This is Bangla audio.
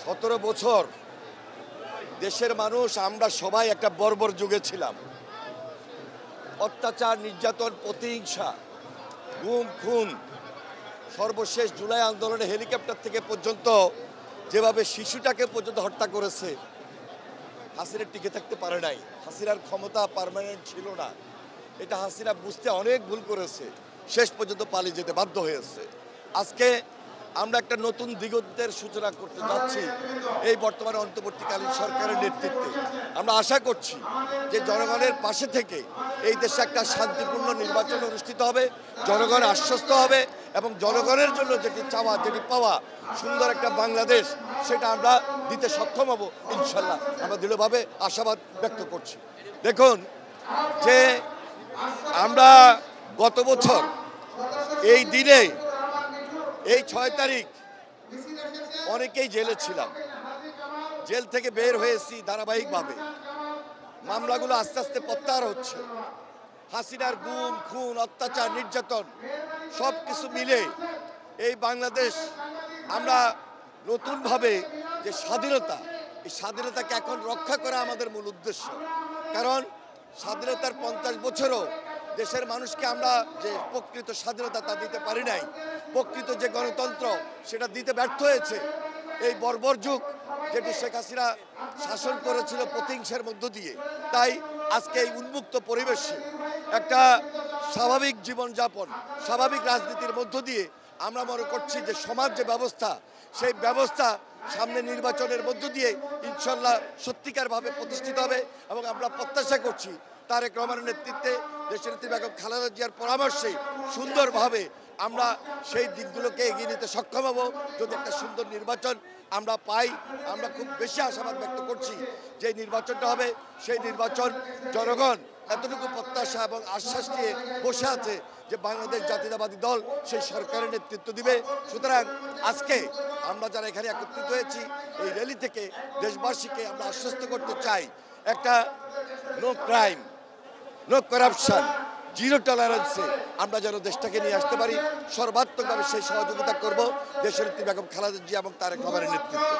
17 বছর দেশের মানুষ আমরা সবাই একটা বর্বর যুগে ছিলাম। অত্যাচার, নির্যাতন, প্রতিহিংসা, গুম খুন, সর্বশেষ জুলাই আন্দোলনে হেলিকপ্টার থেকে পর্যন্ত যেভাবে শিশুটাকে পর্যন্ত হত্যা করেছে, হাসিনা টিকে থাকতে পারে নাই। হাসিনার ক্ষমতা পার্মানেন্ট ছিল না, এটা হাসিনা বুঝতে অনেক ভুল করেছে, শেষ পর্যন্ত পালিয়ে যেতে বাধ্য হয়েছে। আজকে আমরা একটা নতুন দিগন্তের সূচনা করতে যাচ্ছি এই বর্তমানে অন্তর্বর্তীকালীন সরকারের নেতৃত্বে। আমরা আশা করছি যে জনগণের পাশে থেকে এই দেশে একটা শান্তিপূর্ণ নির্বাচন অনুষ্ঠিত হবে, জনগণ আশ্বস্ত হবে এবং জনগণের জন্য যেটি চাওয়া, যেটি পাওয়া, সুন্দর একটা বাংলাদেশ, সেটা আমরা দিতে সক্ষম হব ইনশাল্লাহ। আমরা দৃঢ়ভাবে আশাবাদ ব্যক্ত করছি। দেখুন যে আমরা গত বছর এই দিনে, এই 6 তারিখ অনেকেই জেলে ছিলাম, জেল থেকে বের হয়েছি ধারাবাহিকভাবে। মামলাগুলো আস্তে আস্তে প্রত্যাহার হচ্ছে। হাসিনার গুম খুন, অত্যাচার, নির্যাতন সব কিছু মিলে এই বাংলাদেশ আমরা নতুনভাবে যে স্বাধীনতা, এই স্বাধীনতাকে এখন রক্ষা করা আমাদের মূল উদ্দেশ্য। কারণ স্বাধীনতার 50 বছরও দেশের মানুষকে আমরা যে প্রকৃত স্বাধীনতা তা দিতে পারি নাই, প্রকৃত যে গণতন্ত্র সেটা দিতে ব্যর্থ হয়েছে। এই বর্বর যুগ যেটি শেখ হাসিনা শাসন করেছিল প্রতিহিংসার মধ্য দিয়ে, তাই আজকে এই উন্মুক্ত পরিবেশে একটা স্বাভাবিক জীবনযাপন, স্বাভাবিক রাজনীতির মধ্য দিয়ে আমরা মনে করছি যে সমাজ যে ব্যবস্থা, সেই ব্যবস্থা সামনে নির্বাচনের মধ্য দিয়ে ইনশাল্লাহ সত্যিকারভাবে প্রতিষ্ঠিত হবে। এবং আমরা প্রত্যাশা করছি তারেক রহমানের নেতৃত্বে, দেশের নেত্রী বেগম খালেদা জিয়ার পরামর্শে সুন্দরভাবে আমরা সেই দিকগুলোকে এগিয়ে নিতে সক্ষম হব। যদি একটা সুন্দর নির্বাচন আমরা পাই, আমরা খুব বেশি আশাবাদ ব্যক্ত করছি যে নির্বাচনটা হবে, সেই নির্বাচন জনগণ এতটুকু প্রত্যাশা এবং আশ্বাস নিয়ে বসে আছে যে বাংলাদেশ জাতীয়তাবাদী দল সেই সরকারের নেতৃত্ব দিবে। সুতরাং আজকে আমরা যারা এখানে একত্রিত হয়েছি, এই র্যালি থেকে দেশবাসীকে আমরা আশ্বস্ত করতে চাই একটা no crime, no corruption, zero টলারেন্সে আমরা যেন দেশটাকে নিয়ে আসতে পারি। সর্বাত্মকভাবে সেই সহযোগিতা করব দেশের নেত্রী বেগম খালেদা জিয়া এবং তারেক রহমানের নেতৃত্বে।